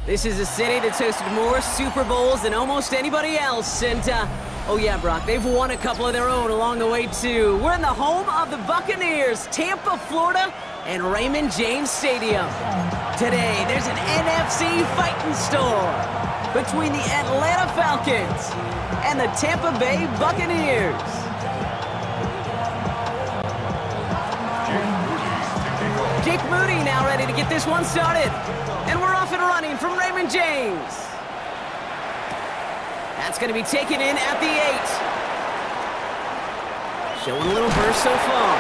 This is a city that's hosted more Super Bowls than almost anybody else, and, oh yeah, Brock, they've won a couple of their own along the way, too. We're in the home of the Buccaneers, Tampa, Florida, and Raymond James Stadium. Today, there's an NFC fighting storm between the Atlanta Falcons and the Tampa Bay Buccaneers. Jake Moody now ready to get this one started. And we're off and running from Raymond James. That's going to be taken in at the 8. Showing a little burst so far.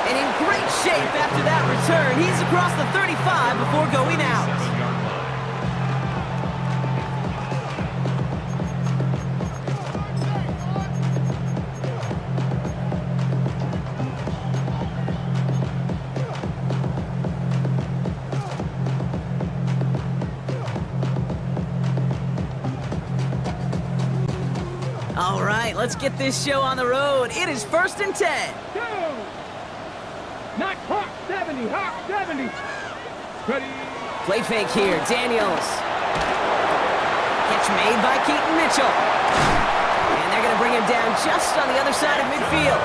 And in great shape after that return. He's across the 35 before going out. All right, let's get this show on the road. It is 1st and 10. Not Hawk 70, Hawk 70. Ready. Play fake here, Daniels. Catch made by Keaton Mitchell. And they're going to bring him down just on the other side of midfield.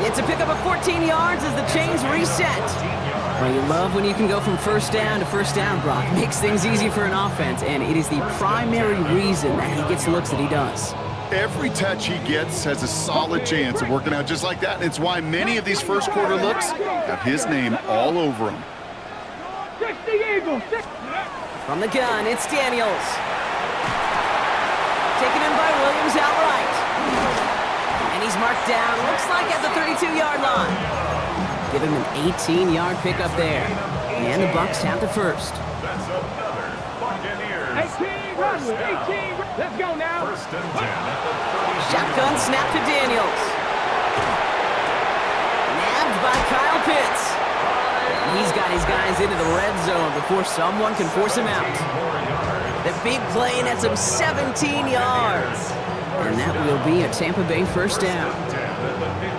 It's a pickup of 14 yards as the chains reset. Well, you love when you can go from first down to first down, Brock. Makes things easy for an offense, and it is the primary reason that he gets the looks that he does. Every touch he gets has a solid chance of working out just like that. It's why many of these first quarter looks have his name all over them. From the gun, it's Daniels. Taken in by Williams outright. And he's marked down, looks like at the 32-yard line. Give him an 18-yard pickup there. And the Bucs have the first. That's another Buccaneers. 18, run, 18. Let's go now. First and 10 at the 30. Shotgun snap to Daniels. Nabbed by Kyle Pitts. And he's got his guys into the red zone before someone can force him out. The big play, and that's him 17 yards. And that will be a Tampa Bay first down.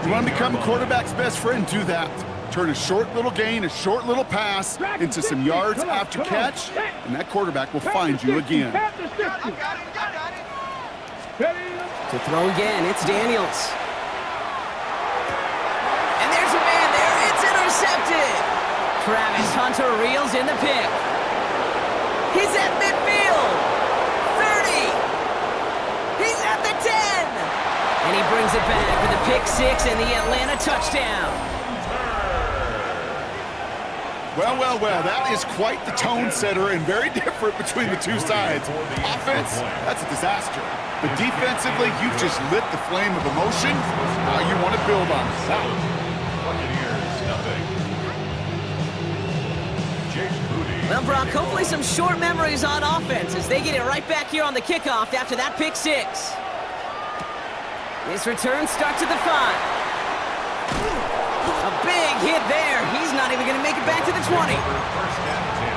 You want to become a quarterback's best friend, do that. Turn a short little gain, a short little pass into some yards after catch, and that quarterback will find you again. To throw again, it's Daniels. And there's a man there. It's intercepted. Travis Hunter reels in the pick. He's at midfield. 30. He's at the 10. And he brings it back for the pick six and the Atlanta touchdown. Well, well, well, that is quite the tone setter and very different between the two sides. Offense, that's a disaster. But defensively, you've just lit the flame of emotion. Now you want to build on it. Well, Brock, hopefully some short memories on offense as they get it right back here on the kickoff after that pick six. This return starts at the 5. A big hit there. He's not even going to make it back to the 20. First and 10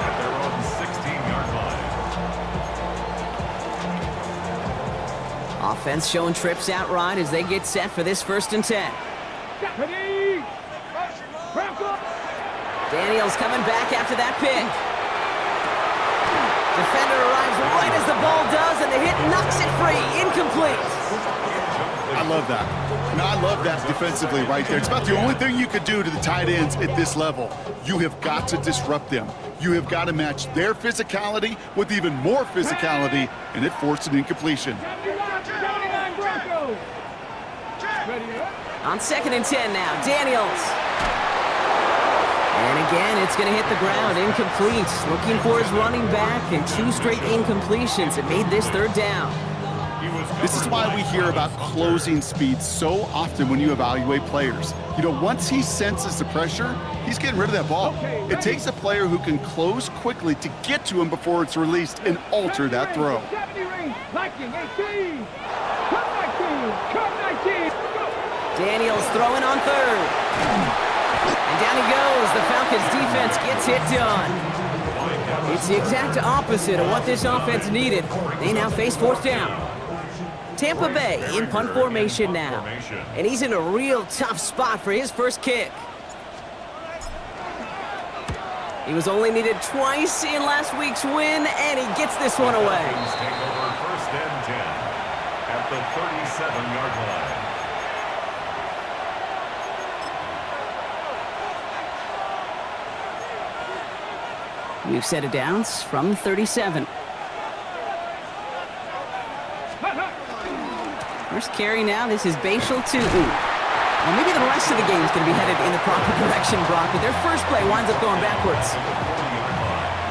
at their own 16-yard line. Offense showing trips out right as they get set for this 1st and 10. Daniels coming back after that pick. Defender arrives right as the ball does, and the hit knocks it free. Incomplete. I love that. And I love that defensively right there. It's about the only thing you could do to the tight ends at this level. You have got to disrupt them. You have got to match their physicality with even more physicality, and it forced an incompletion. On 2nd and 10 now, Daniels. And again, it's going to hit the ground, incomplete. Looking for his running back, and 2 straight incompletions that made this 3rd down. This is why we hear about closing speed so often when you evaluate players. You know, once he senses the pressure, he's getting rid of that ball. It takes a player who can close quickly to get to him before it's released and alter that throw. Daniels throwing on 3rd. And down he goes. The Falcons defense gets it done. It's the exact opposite of what this offense needed. They now face 4th down. Tampa Bay in punt formation now. And he's in a real tough spot for his first kick. He was only needed twice in last week's win, and he gets this one away. Take over 1st and 10 at the 37-yard line. We've set it down from 37. First carry now. This is Bashal to Well, maybe the rest of the game is going to be headed in the proper direction, Brock, but their first play winds up going backwards.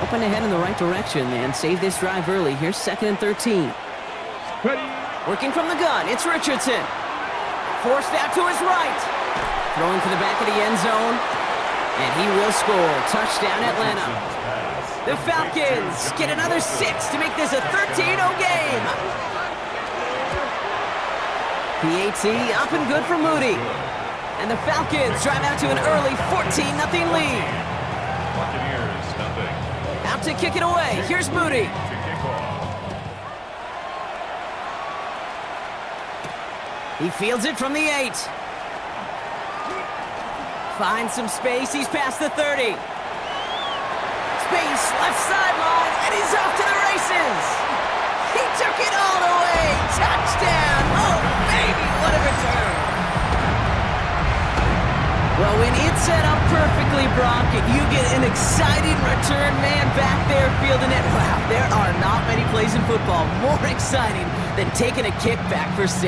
Open ahead in the right direction and save this drive early. Here's 2nd and 13. Working from the gun, it's Richardson. Forced out to his right. Throwing for the back of the end zone. And he will score. Touchdown, Atlanta. The Falcons get another 6 to make this a 13-0 game. PAT up and good for Moody. And the Falcons drive out to an early 14-0 lead. Buccaneers, nothing. Out to kick it away. Here's Moody. To kick off. He fields it from the 8. Finds some space. He's past the 30. Space, left sideline, and he's off to the races. He took it all the way. Touchdown. Oh, baby, what a return. Well, when it's set up perfectly, Brock, and you get an exciting return man back there fielding it, wow, there are not many plays in football more exciting than taking a kick back for 6.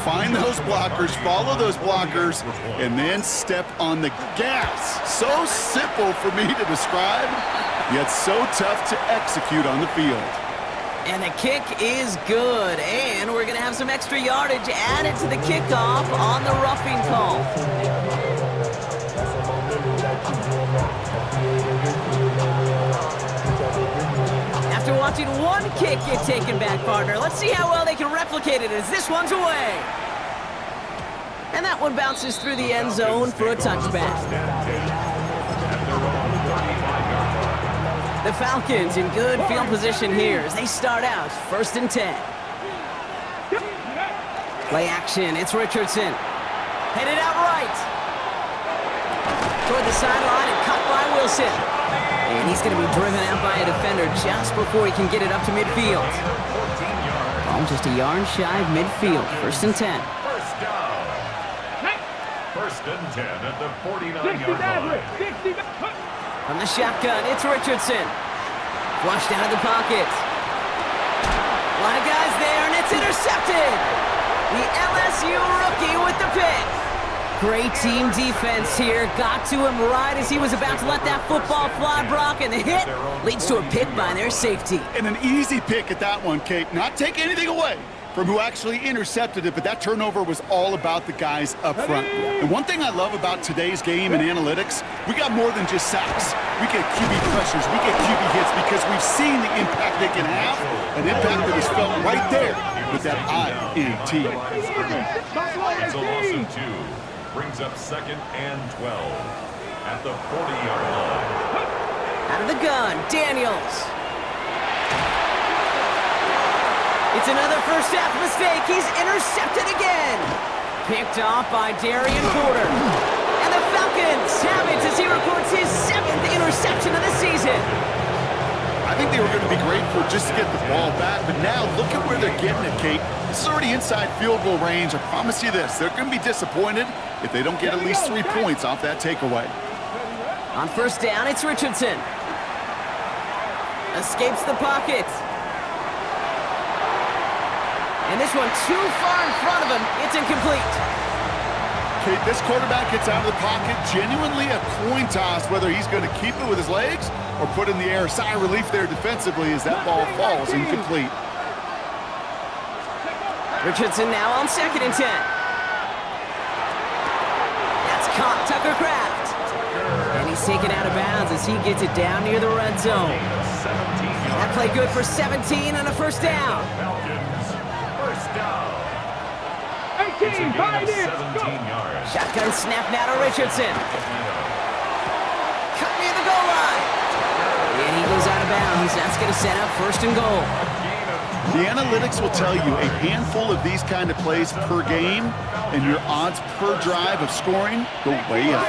Find those blockers, follow those blockers, and then step on the gas. So simple for me to describe, yet so tough to execute on the field. And the kick is good, and we're going to have some extra yardage added to the kickoff on the roughing call. After watching one kick get taken back, partner, let's see how well they can replicate it as this one's away. And that one bounces through the end zone for a touchback. The Falcons in good field position here as they start out 1st and 10. Play action, it's Richardson. Headed out right. Toward the sideline and caught by Wilson. And he's going to be driven out by a defender just before he can get it up to midfield. Ball just a yard shy of midfield. 1st and 10. First down. 1st and 10 at the 49-yard line. From the shotgun, it's Richardson. Flushed out of the pocket. A lot of guys there, and it's intercepted. The LSU rookie with the pick. Great team defense here. Got to him right as he was about to let that football fly, Brock, and the hit leads to a pick by their safety. And an easy pick at that one, Kate. Not taking anything away from who actually intercepted it, but that turnover was all about the guys up front. And one thing I love about today's game and analytics, we got more than just sacks. We get QB pressures, we get QB hits because we've seen the impact they can have, an impact that is felt right there with that INT. It's a loss of 2. Brings up 2nd and 12 at the 40-yard line. Out of the gun, Daniels. It's another first half mistake. He's intercepted again. Picked off by Darian Porter. And the Falcons have it as he records his 7th interception of the season. I think they were going to be grateful just to get the ball back, but now look at where they're getting it, Kate. This is already inside field goal range. I promise you this, they're going to be disappointed if they don't get at least 3 points off that takeaway. On first down, it's Richardson. Escapes the pocket. And this one too far in front of him. It's incomplete. Kate, this quarterback gets out of the pocket, genuinely a coin toss whether he's going to keep it with his legs or put in the air. Sigh of relief there defensively as that ball falls incomplete. Richardson now on 2nd and 10. That's caught Tucker Kraft. And he's taken out of bounds as he gets it down near the red zone. That play good for 17 and a first down. Falcons, first down. 18, 17 yards. Shotgun snap now to Richardson. Cut near the goal line. And he goes out of bounds. That's going to set up 1st and goal. The analytics will tell you a handful of these kind of plays per game, and your odds per drive of scoring go way up.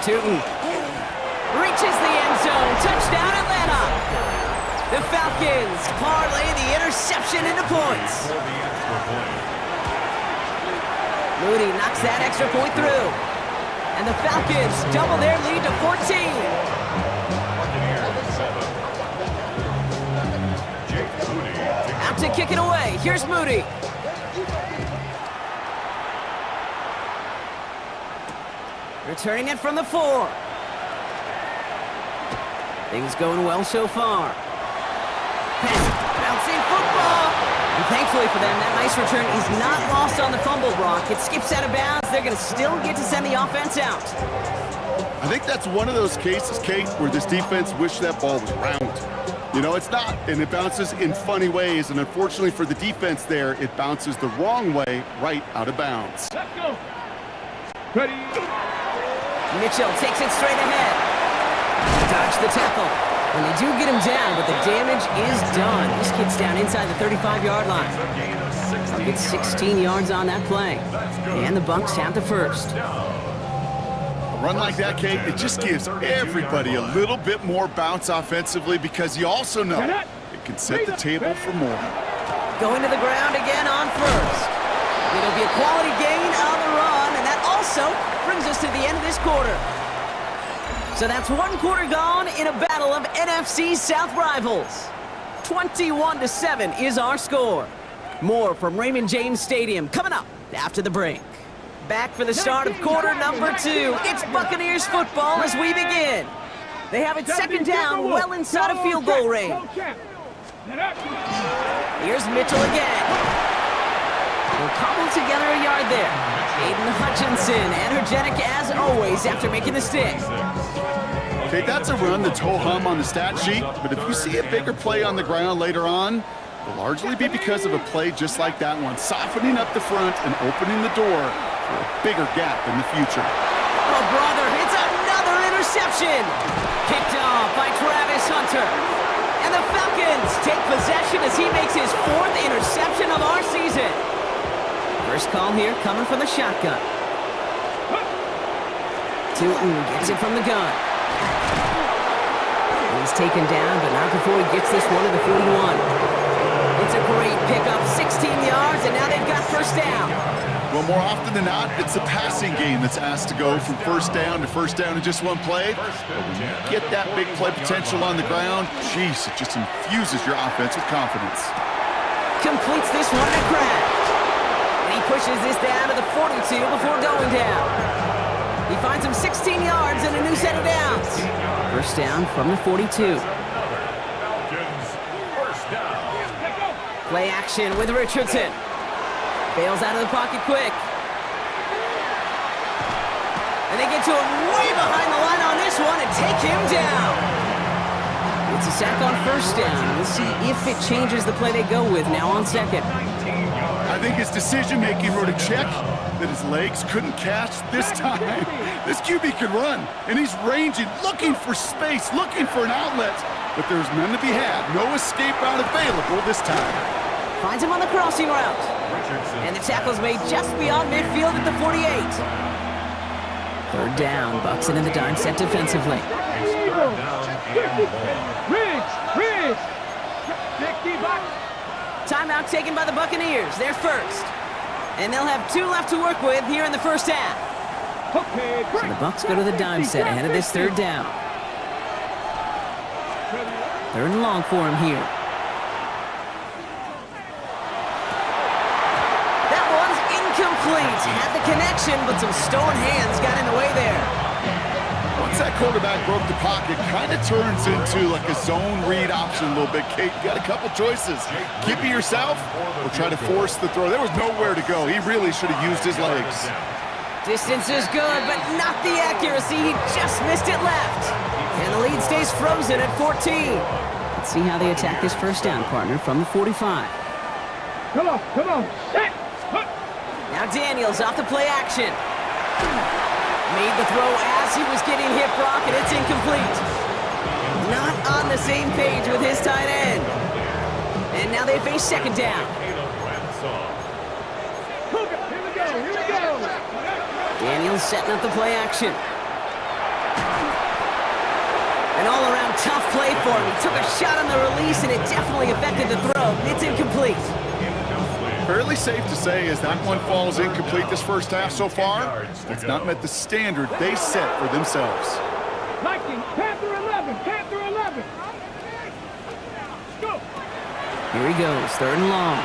Tootin reaches the end zone. Touchdown, Atlanta. The Falcons parlay the interception into points. Moody knocks that extra point through. And the Falcons double their lead to 14. Out to kick it away. Here's Moody. Returning it from the 4. Things going well so far. Bouncing football. And thankfully for them, that nice return is not lost on the fumble, Brock. It skips out of bounds. They're going to still get to send the offense out. I think that's one of those cases, Kate, where this defense wished that ball was round. You know, it's not, and it bounces in funny ways, and unfortunately for the defense there, it bounces the wrong way right out of bounds. Let's go. Ready. Mitchell takes it straight ahead. Dodge the tackle. And they do get him down, but the damage is done. This kid's down inside the 35-yard line. Get 16 yards on that play. And the Bucs have the first. A run like that, Kate, it just gives everybody a little bit more bounce offensively because you also know it can set the table for more. Going to the ground again on first. It'll be a quality gain on the run, and that also brings us to the end of this quarter. So that's 1 quarter gone in a battle of NFC South rivals. 21-7 is our score. More from Raymond James Stadium coming up after the break. Back for the start of quarter number 2. It's Buccaneers football as we begin. They have it 2nd down, well inside of field goal range. Here's Mitchell again. We'll cobble together a yard there. Aiden Hutchinson, energetic as always after making the stick. Okay, that's a run that's ho-hum on the stat sheet, but if you see a bigger play on the ground later on, it'll largely be because of a play just like that one, softening up the front and opening the door for a bigger gap in the future. Oh, brother, it's another interception. Kicked off by Travis Hunter. And the Falcons take possession as he makes his 4th interception of our season. First call here coming from the shotgun. Tootin gets it from the gun. He's taken down, but not before he gets this one to the 41. It's a great pickup, 16 yards, and now they've got first down. Well, more often than not, it's the passing game that's asked to go from first down in just one play. But when you get that big play potential on the ground, geez, it just infuses your offense with confidence. Completes this one to Kraft. And he pushes pushes this down to the 42 before going down. He finds him 16 yards and a new set of downs. First down from the 42. Falcons, first down. Play action with Richardson. Bails out of the pocket quick. And they get to him way behind the line on this one and take him down. It's a sack on first down. We'll see if it changes the play they go with now on second. I think his decision-making wrote a check that his legs couldn't catch this time. This QB can run, and he's ranging, looking for space, looking for an outlet. But there's none to be had. No escape route available this time. Finds him on the crossing route. And the tackle's made just beyond midfield at the 48. Third down, Bucks it in the dime set defensively. Riggs! 60 back. Timeout taken by the Buccaneers. They're first. And they'll have 2 left to work with here in the first half. Okay, So the Bucks go to the dime set ahead of this third down. Third and long for him here. That one's incomplete. Had the connection, but some stone hands got in the way there. Once that quarterback broke the pocket, kind of turns into like a zone read option a little bit. Kate, you got a couple choices. Keep it yourself or try to force the throw. There was nowhere to go. He really should have used his legs. Distance is good, but not the accuracy. He just missed it left. And the lead stays frozen at 14. Let's see how they attack this first down, partner, from the 45. Come on. Set. Now Daniels off the play action. Made the throw as he was getting hit, Brock, and it's incomplete. Not on the same page with his tight end. And now they face second down. Here we go. Daniels setting up the play action. An all-around tough play for him. He took a shot on the release, and it definitely affected the throw. It's incomplete. Fairly safe to say as that one falls incomplete this first half so far, it's not met the standard they set for themselves. Viking, Panther 11. Go. Here he goes, third and long.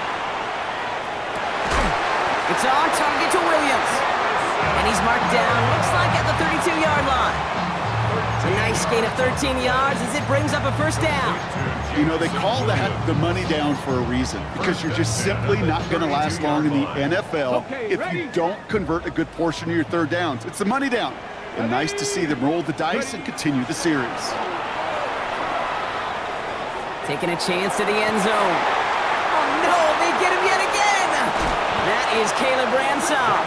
It's on target to Williams. And he's marked down, looks like at the 32-yard line. It's a nice gain of 13 yards as it brings up a first down. You know, they call that the money down for a reason, because you're just simply not going to last long in the NFL if you don't convert a good portion of your third downs. It's the money down. And nice to see them roll the dice and continue the series. Taking a chance to the end zone. Oh no, they get him yet again! That is Caleb Ransom.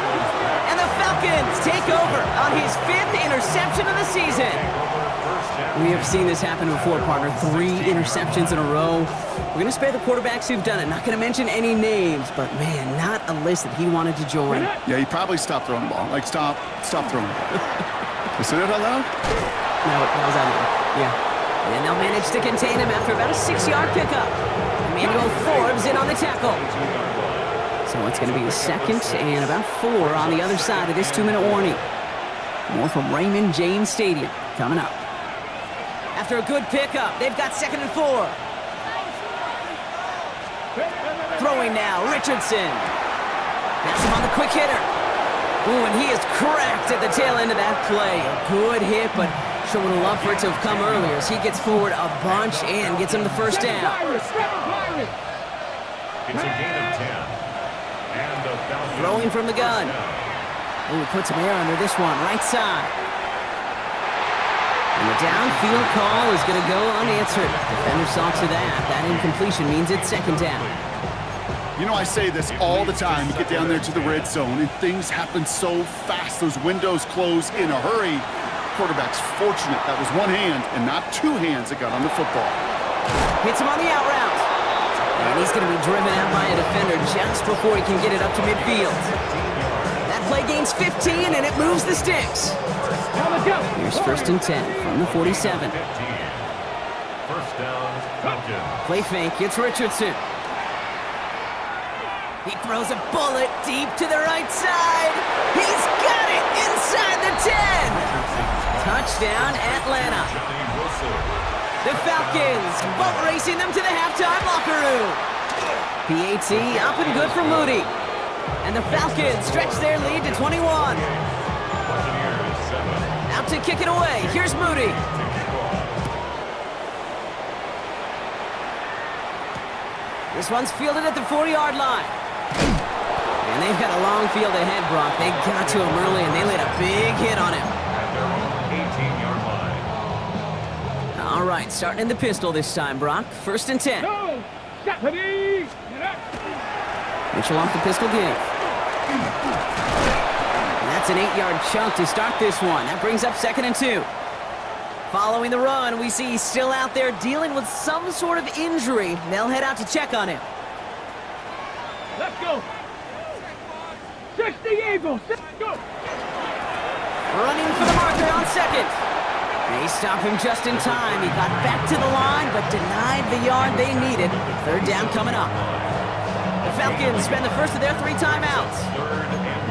And the Falcons take over on his 5th interception of the season. We have seen this happen before, partner. 3 interceptions in a row. We're going to spare the quarterbacks who've done it. Not going to mention any names, but man, not a list that he wanted to join. Yeah, he probably stopped throwing the ball. Like, stop throwing the ball. You say that out loud? No, that was out loud. Yeah. And they'll manage to contain him after about a 6-yard pickup. Emmanuel Forbes in on the tackle. So it's going to be a second and about 4 on the other side of this 2-minute warning. More from Raymond James Stadium coming up. After a good pickup, they've got second and 4. Throwing now, Richardson. That's him on the quick hitter. Ooh, and he is cracked at the tail end of that play. A good hit, but sure would have loved for it to have come earlier as he gets forward a bunch and gets him the first down. It's a gain of 10. And the Falcons Throwing from the gun. Ooh, puts some air under this one, right side. And the downfield call is going to go unanswered. Defender saw to that. That incompletion means it's second down. You know, I say this all the time. You get down there to the red zone, and things happen so fast. Those windows close in a hurry. Quarterback's fortunate that was one hand and not 2 hands that got on the football. Hits him on the out route. And he's going to be driven out by a defender just before he can get it up to midfield. That play gains 15, and it moves the sticks. Here's first and 10 from the 47. First down, Falcons. Play fake, it's Richardson. He throws a bullet deep to the right side. He's got it inside the 10. Touchdown, Atlanta. The Falcons boat racing them to the halftime locker room. PAT up and good for Moody. And the Falcons stretch their lead to 21. Buccaneers 7. Out to kick it away. Here's Moody. This one's fielded at the 40-yard line. And they've got a long field ahead, Brock. They got to him early, and they laid a big hit on him. At their own 18-yard line. All right, starting in the pistol this time, Brock. 1st and 10. Go! Stephanie! Mitchell off the pistol give. And that's an 8-yard chunk to start this one. That brings up 2nd and 2. Following the run, we see he's still out there dealing with some sort of injury. They'll head out to check on him. Let's go! 60 Eagles! Go! Running for the marker on 2nd. They stop him just in time. He got back to the line, but denied the yard they needed. 3rd down coming up. The Falcons spend the first of their 3 timeouts.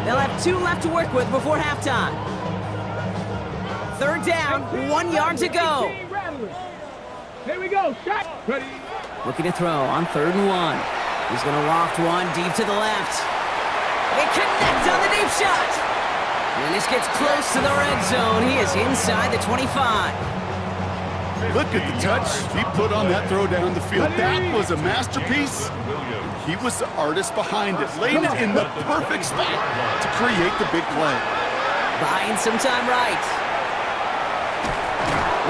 They'll have 2 left to work with before halftime. 3rd down, 1 yard to go. Here we go, shot! Ready? Looking to throw on 3rd and 1. He's going to loft one deep to the left. They connect on the deep shot. And this gets close to the red zone. He is inside the 25. Look at the touch he put on that throw down the field. That was a masterpiece. He was the artist behind it, laying it in the perfect spot to create the big play. Buying some time right.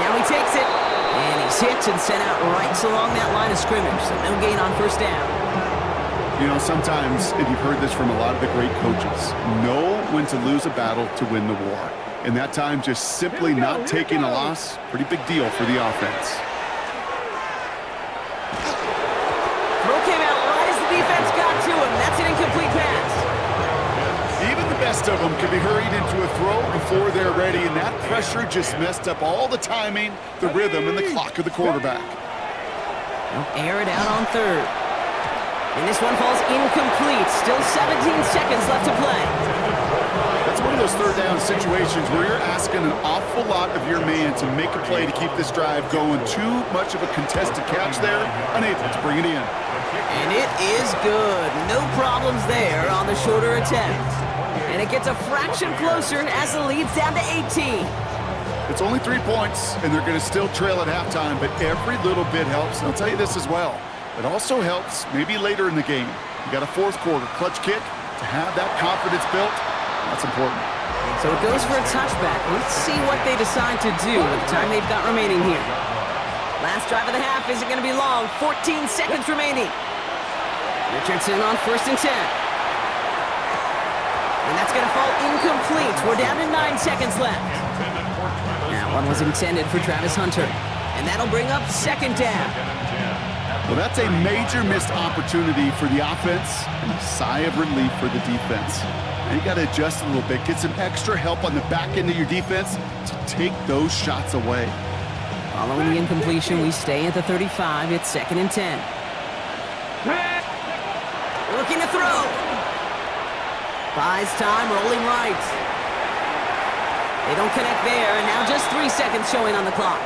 Now he takes it, and he's hit and sent out right along that line of scrimmage, so no gain on 1st down. You know, sometimes, and you've heard this from a lot of the great coaches, know when to lose a battle to win the war. And that time, just simply not taking a loss, pretty big deal for the offense. Throw came out right as the defense got to him. That's an incomplete pass. Even the best of them can be hurried into a throw before they're ready, and that pressure just messed up all the timing, the rhythm, and the clock of the quarterback. They'll air it out on 3rd. And this one falls incomplete. Still 17 seconds left to play. That's one of those 3rd down situations where you're asking an awful lot of your man to make a play to keep this drive going. Too much of a contested catch there, unable to bring it in. And it is good. No problems there on the shorter attempt. And it gets a fraction closer as the lead's down to 18. It's only 3 points, and they're going to still trail at halftime, but every little bit helps. And I'll tell you this as well. It also helps maybe later in the game. You got a 4th quarter clutch kick to have that confidence built. That's important. So it goes for a touchback. Let's see what they decide to do with the time they've got remaining here. Last drive of the half isn't going to be long. 14 seconds remaining. Richardson on 1st and 10. And that's going to fall incomplete. We're down to 9 seconds left. That one was intended for Travis Hunter. And that'll bring up 2nd down. Well, that's a major missed opportunity for the offense and a sigh of relief for the defense. Now you got to adjust a little bit, get some extra help on the back end of your defense to take those shots away. Following the incompletion, we stay at the 35. It's 2nd and 10. Looking to throw. Buys time, rolling right. They don't connect there, and now just 3 seconds showing on the clock.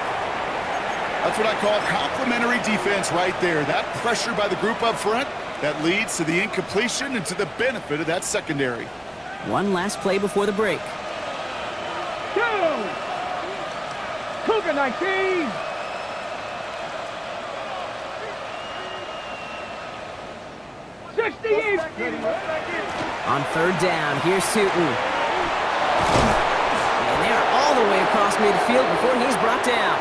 That's what I call complimentary defense right there. That pressure by the group up front, that leads to the incompletion and to the benefit of that secondary. One last play before the break. Go! Cougar 19! On 3rd down, here's Sutton. And they're all the way across midfield before he's brought down.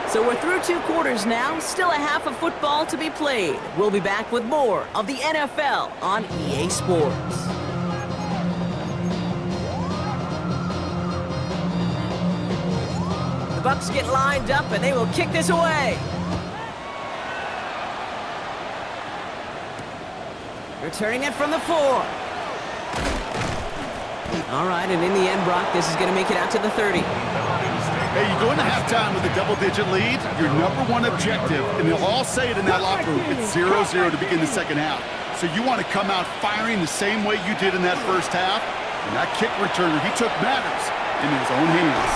So we're through 2 quarters now, still a half of football to be played. We'll be back with more of the NFL on EA Sports. The Bucs get lined up and they will kick this away. Returning it from the 4. All right, and in the end, Brock, this is going to make it out to the 30. Hey, you go into halftime with a double-digit lead, your #1 objective, and they'll all say it in that locker room, it's 0-0 to begin the second half. So you want to come out firing the same way you did in that first half, and that kick returner, he took matters in his own hands.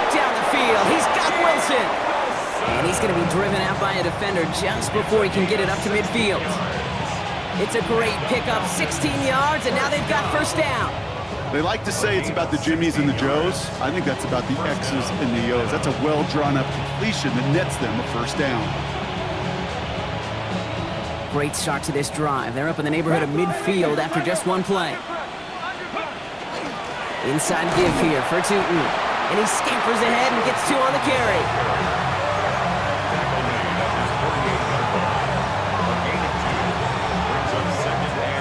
Down the field, he's got Wilson. And he's going to be driven out by a defender just before he can get it up to midfield. It's a great pickup, 16 yards, and now they've got first down. They like to say it's about the Jimmies and the Joes. I think that's about the X's and the O's. That's a well-drawn-up completion that nets them a first down. Great start to this drive. They're up in the neighborhood of midfield after just one play. Inside give here for Tootin. And he scampers ahead and gets 2 on the carry.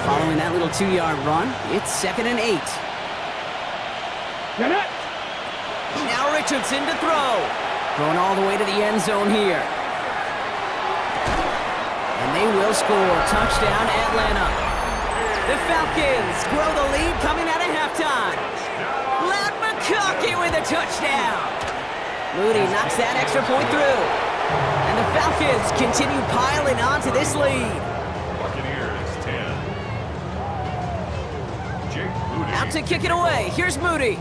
Following that little 2-yard run, it's 2nd and 8. Now Richardson to throw. Going all the way to the end zone here. And they will score. Touchdown, Atlanta. The Falcons grow the lead coming out of halftime. Loud McConkey with a touchdown. Moody knocks that extra point through. And the Falcons continue piling on to this lead. Buccaneers 10. Jake Moody. Out to kick it away. Here's Moody.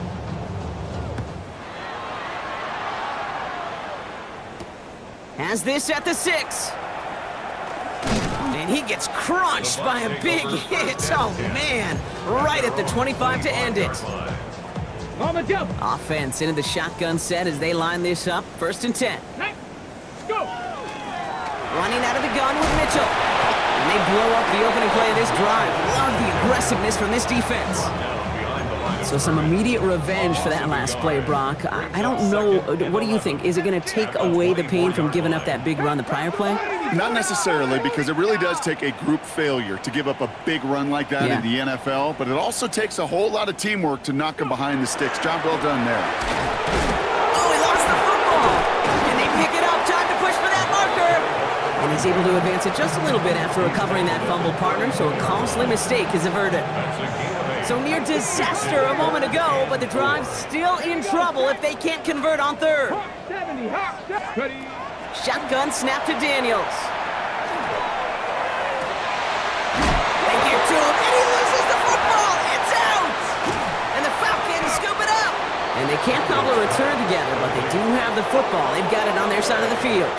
Has this at the 6. And he gets crunched by a big hit. Oh, man. Right at the 25 to end it. On the jump. Offense into the shotgun set as they line this up. 1st and 10. Go. Running out of the gun with Mitchell. And they blow up the opening play of this drive. Love the aggressiveness from this defense. So some immediate revenge for that last play, Brock. I don't know. What do you think? Is it going to take away the pain from giving up that big run the prior play? Not necessarily, because it really does take a group failure to give up a big run like that in the NFL, but it also takes a whole lot of teamwork to knock them behind the sticks. Job well done there. Oh, he lost the football. And they pick it up. Time to push for that marker. And he's able to advance it just a little bit after recovering that fumble partner, so a costly mistake is averted. So near disaster a moment ago, but the drive's still in trouble if they can't convert on 3rd. 70, ready. Shotgun snap to Daniels. They get to him, and he loses the football. It's out! And the Falcons scoop it up. And they can't cobble a return together, but they do have the football. They've got it on their side of the field.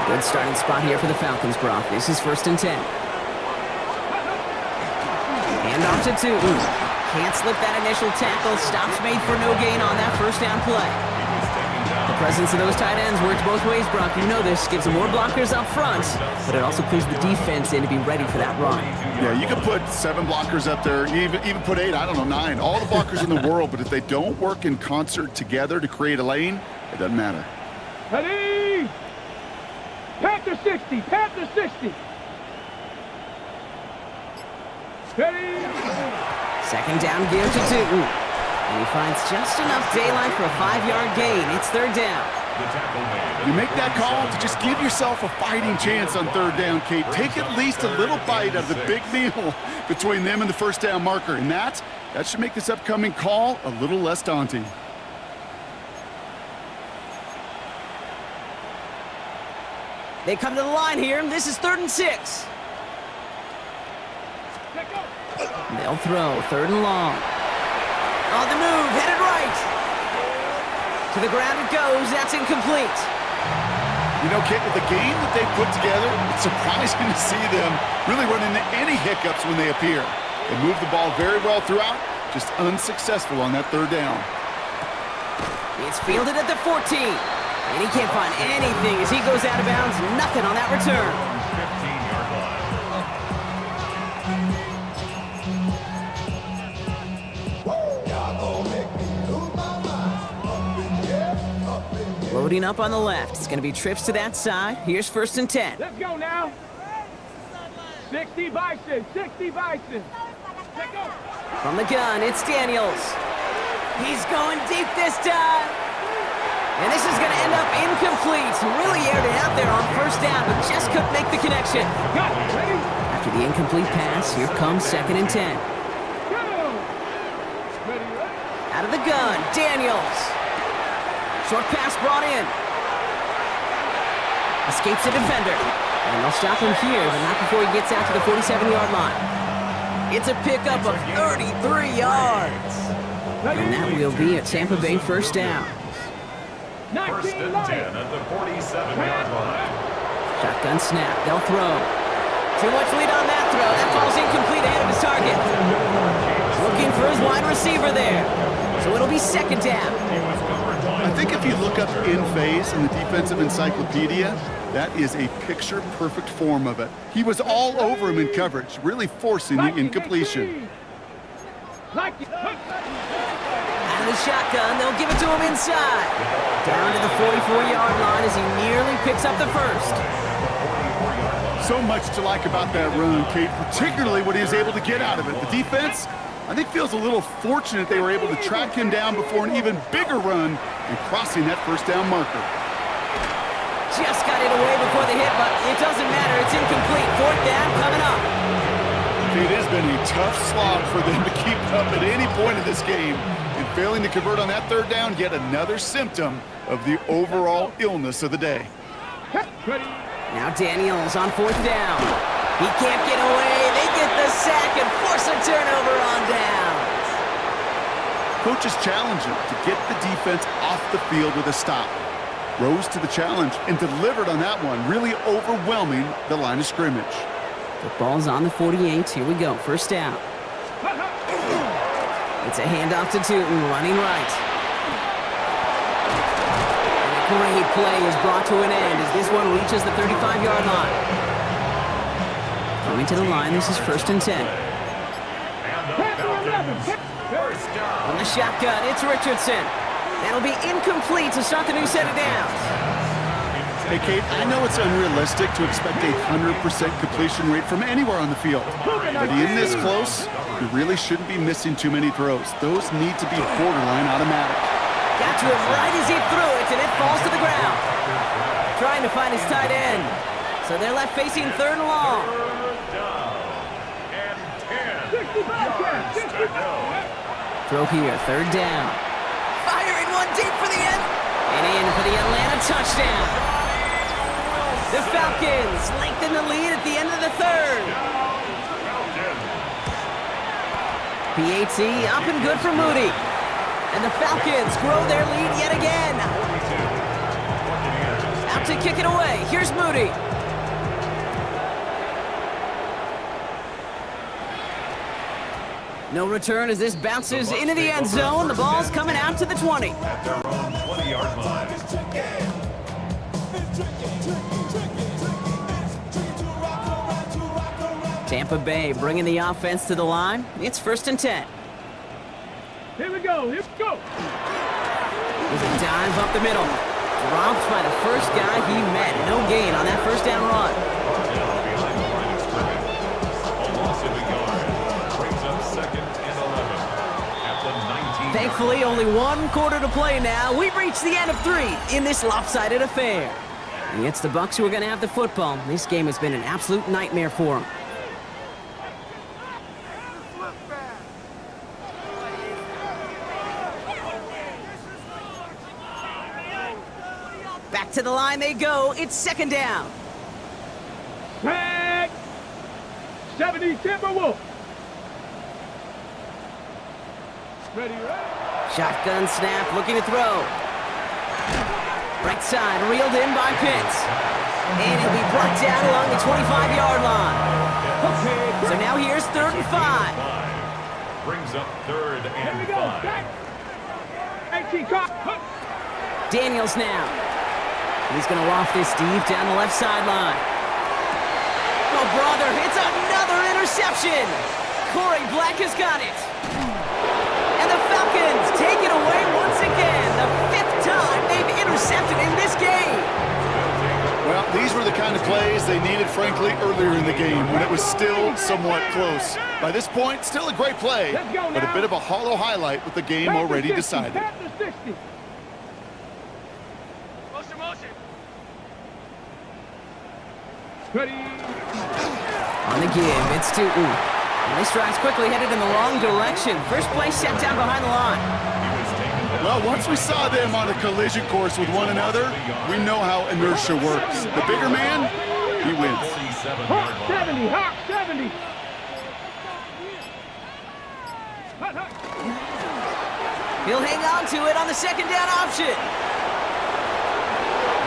Good starting spot here for the Falcons, Brock. This is 1st and 10. Hand off to Tootin. Can't slip that initial tackle. Stops made for no gain on that first down play. The presence of those tight ends works both ways, Brock. You know this. Gives them more blockers up front, but it also clues the defense in to be ready for that run. Yeah, you could put 7 blockers up there, even put 8, I don't know, 9. All the blockers in the world, but if they don't work in concert together to create a lane, it doesn't matter. Ready. Panther 60. Panther 60. Ready. 2nd down give to Tootin. And he finds just enough daylight for a 5-yard gain. It's 3rd down. You make that call to just give yourself a fighting chance on 3rd down, Kate. Take at least a little bite of the big meal between them and the first down marker. And that should make this upcoming call a little less daunting. They come to the line here. This is 3rd and 6. They'll throw. 3rd and long. On the move, headed right. To the ground it goes. That's incomplete. You know, Kate, with the game that they put together, it's surprising to see them really run into any hiccups when they appear. They move the ball very well throughout, just unsuccessful on that 3rd down. It's fielded at the 14. And he can't find anything as he goes out of bounds. Nothing on that return. 15-yard line. Loading up on the left. It's going to be trips to that side. Here's 1st and 10. Let's go now. 60 Bison. 60 Bison. Let's go. From the gun, it's Daniels. He's going deep this time. And this is going to end up incomplete. Really aired it out there on 1st down, but just couldn't make the connection. Got it. Ready? After the incomplete pass, here comes 2nd and 10. Go. Ready, ready. Out of the gun, Daniels. Short pass brought in. Escapes the defender. And they'll stop him here, but not before he gets out to the 47-yard line. It's a pickup of 33 yards. And that will be a Tampa Bay 1st down. 1st and 10 at the 47-yard line. Shotgun snap. They'll throw. Too much lead on that throw. That falls incomplete ahead of his target. Looking for his wide receiver there. So it'll be second down. I think if you look up in phase in the defensive encyclopedia, that is a picture-perfect form of it. He was all over him in coverage, really forcing the incompletion. Out of the shotgun, they'll give it to him inside. Down to the 44-yard line as he nearly picks up the first. So much to like about that run, Kate, particularly what he was able to get out of it. The defense, I think, feels a little fortunate they were able to track him down before an even bigger run and crossing that first down marker. Just got it away before the hit, but it doesn't matter. It's incomplete. Fourth down coming up. It has been a tough slog for them to keep up at any point in this game. And failing to convert on that third down, yet another symptom of the overall illness of the day. Now Daniels on fourth down. He can't get away. They get the sack and force a turnover on downs. Coaches challenge him to get the defense off the field with a stop. Rose to the challenge and delivered on that one, really overwhelming the line of scrimmage. Football's on the 48. Here we go. First down. It's a handoff to Tootin, running right. And a great play is brought to an end as this one reaches the 35-yard line. Coming to the line, this is first and 10. On the shotgun, it's Richardson. That'll be incomplete to start the new set of downs. Hey, Kate, I know it's unrealistic to expect a 100% completion rate from anywhere on the field. But in this close, you really shouldn't be missing too many throws. Those need to be borderline automatic. Got to him right as he threw it, and it falls to the ground. Trying to find his tight end. So they're left facing third and long. Throw here, third down. Firing one deep for the end. And in for the Atlanta touchdown. The Falcons lengthen the lead at the end of the third. PAT up and good for Moody. And the Falcons grow their lead yet again. Out to kick it away. Here's Moody. No return as this bounces into the end zone. The ball's coming out to the 20. At their own 20-yard line. Tampa Bay bringing the offense to the line. It's first and 10. Here we go. There's a dive up the middle. Dropped by the first guy he met. No gain on that first down run. Thankfully, only one quarter to play now. We've reached the end of 3 in this lopsided affair. And it's the Bucs who are going to have the football. This game has been an absolute nightmare for them. Back to the line they go. It's second down. Tag! 70 Timberwolves. Ready. Shotgun snap, looking to throw. Right side, reeled in by Pitts. And he'll be brought down along the 25-yard line. So now here's third and 5. Brings up third and 5. Daniels now. He's going to loft this deep down the left sideline. Oh, brother, it's another interception. Corey Black has got it. And the Falcons take it away once again. The 5th time they've intercepted in this game. Well, these were the kind of plays they needed, frankly, earlier in the game when it was still somewhat close. By this point, still a great play, but a bit of a hollow highlight with the game already decided. Ready. On the give, it's Tootin. This drive's quickly headed in the wrong direction. First play set down behind the line. Well, once we saw them on a collision course with one another, we know how inertia works. The bigger man, he wins. Hawk 70, Hawk 70. He'll hang on to it on the second down option.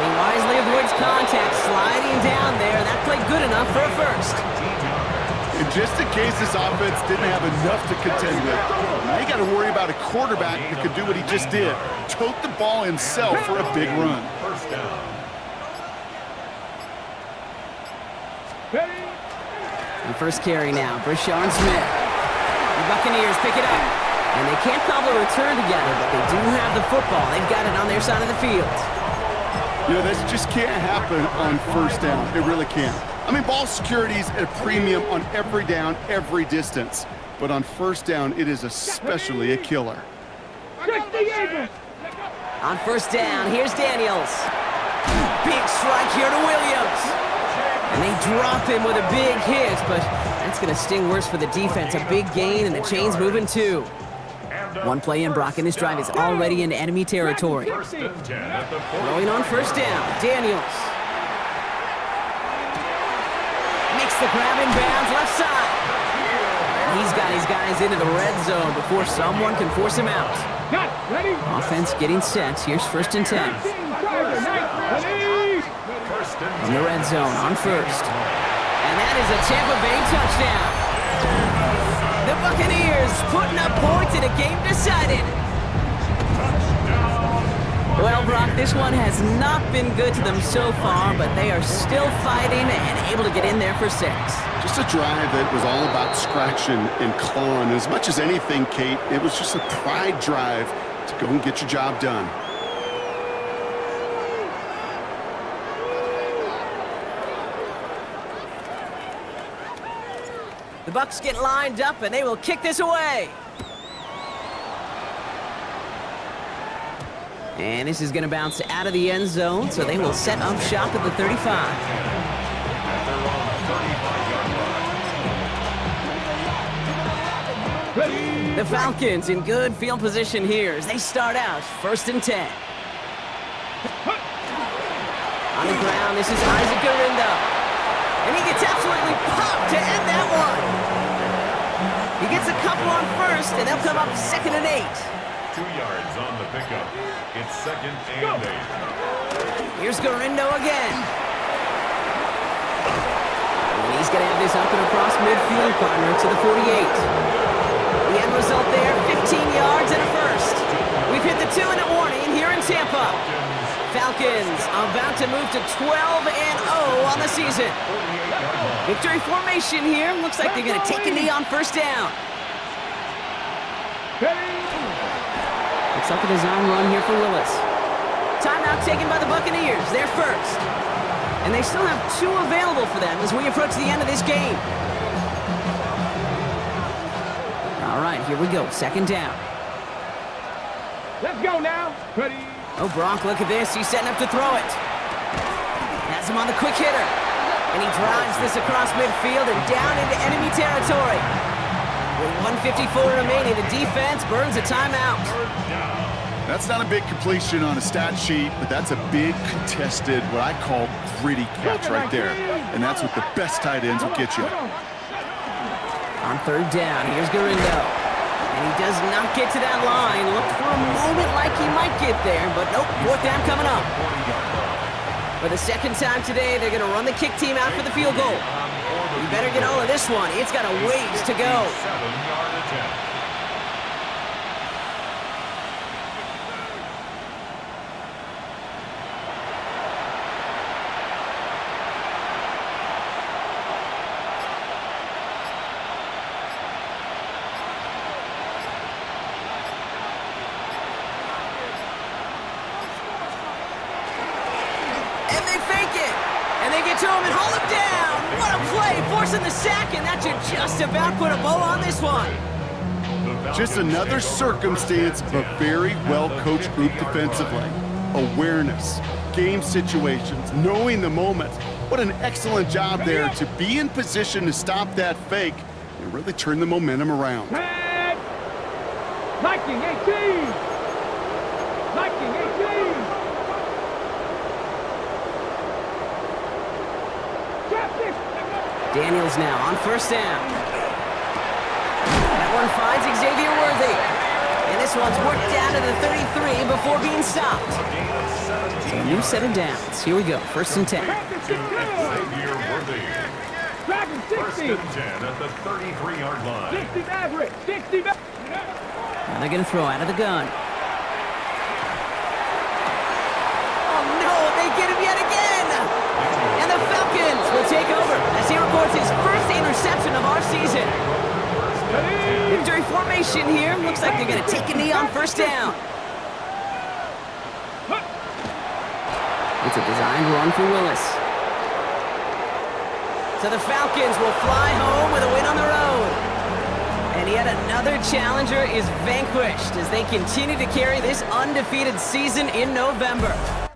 He wisely avoids contact, sliding down there. That played good enough for a first. And just in case this offense didn't have enough to contend with, now you got to worry about a quarterback that could do what he just did. Tote the ball himself for a big run. First down. The first carry now, Brashard Smith. The Buccaneers pick it up. And they can't cobble a return together, but they do have the football. They've got it on their side of the field. You know, this just can't happen on first down. It really can't. I mean, ball security is at a premium on every down, every distance. But on first down, it is especially a killer. On first down, here's Daniels. Big strike here to Williams. And they drop him with a big hit, but that's going to sting worse for the defense. A big gain, and the chain's moving too. One play in, Brock, and this drive is already into enemy territory. Throwing on first down, Daniels. Makes the grab in bounds, left side. He's got his guys into the red zone before someone can force him out. Offense getting set. Here's 1st and 10. In the red zone on first. And that is a Tampa Bay touchdown. The Buccaneers putting up points in a game decided. Well, Brock, this one has not been good to them so far, but they are still fighting and able to get in there for 6. Just a drive that was all about scratching and clawing. As much as anything, Kate, it was just a pride drive to go and get your job done. The Bucs get lined up, and they will kick this away. And this is going to bounce out of the end zone, so they will set up shop at the 35. The Falcons in good field position here as they start out 1st and 10. On the ground, this is Isaac Garindo. And he gets absolutely popped to end that one. He gets a couple on first, and they'll come up 2nd and 8. 2 yards on the pickup. It's 2nd and 8. Here's Garindo again. And he's going to have this up and across midfield, partner, to the 48. The end result there, 15 yards and a first. We've hit the 2-minute warning here in Tampa. Falcons about to move to 12-0 on the season. Victory formation here. Looks like they're going to take a knee on first down. Looks like a design run here for Willis. Timeout taken by the Buccaneers. They're first. And they still have 2 available for them as we approach the end of this game. All right, here we go. 2nd down. Let's go now. Ready. Oh, Brock, look at this. He's setting up to throw it. Has him on the quick hitter. And he drives this across midfield and down into enemy territory. With 1:54 remaining, the defense burns a timeout. That's not a big completion on a stat sheet, but that's a big contested, what I call gritty catch right there. And that's what the best tight ends will get you. On 3rd down, here's Garindo. And he does not get to that line. Looked for a moment like he might get there, but nope, 4th down coming up. For the 2nd time today, they're going to run the kick team out for the field goal. You better get all of this one. It's got a ways to go. 7-yard attempt. To him and hold him down. What a play, forcing the sack, and that should just about put a bow on this one. Just another circumstance of a very well-coached group defensively. Awareness, game situations, knowing the moment. What an excellent job there to be in position to stop that fake and really turn the momentum around. Viking 18. Viking 18. Daniels now on first down. That one finds Xavier Worthy. And this this one's worked down to the 33 before being stopped. Gain of 17. So a new set of downs. Here we go, 1st and 10. To Xavier Worthy. Dragon, 1st 60. and 10 at the 33-yard line. 60 Maverick. 60 Maverick. Now they're going to throw out of the gun. Oh no, they get him yet again! And the Falcons will take over as he records his first interception of our season. Victory formation here. Looks like they're going to take a knee on 1st down. It's a designed run for Willis. So the Falcons will fly home with a win on the road. And yet another challenger is vanquished as they continue to carry this undefeated season in November.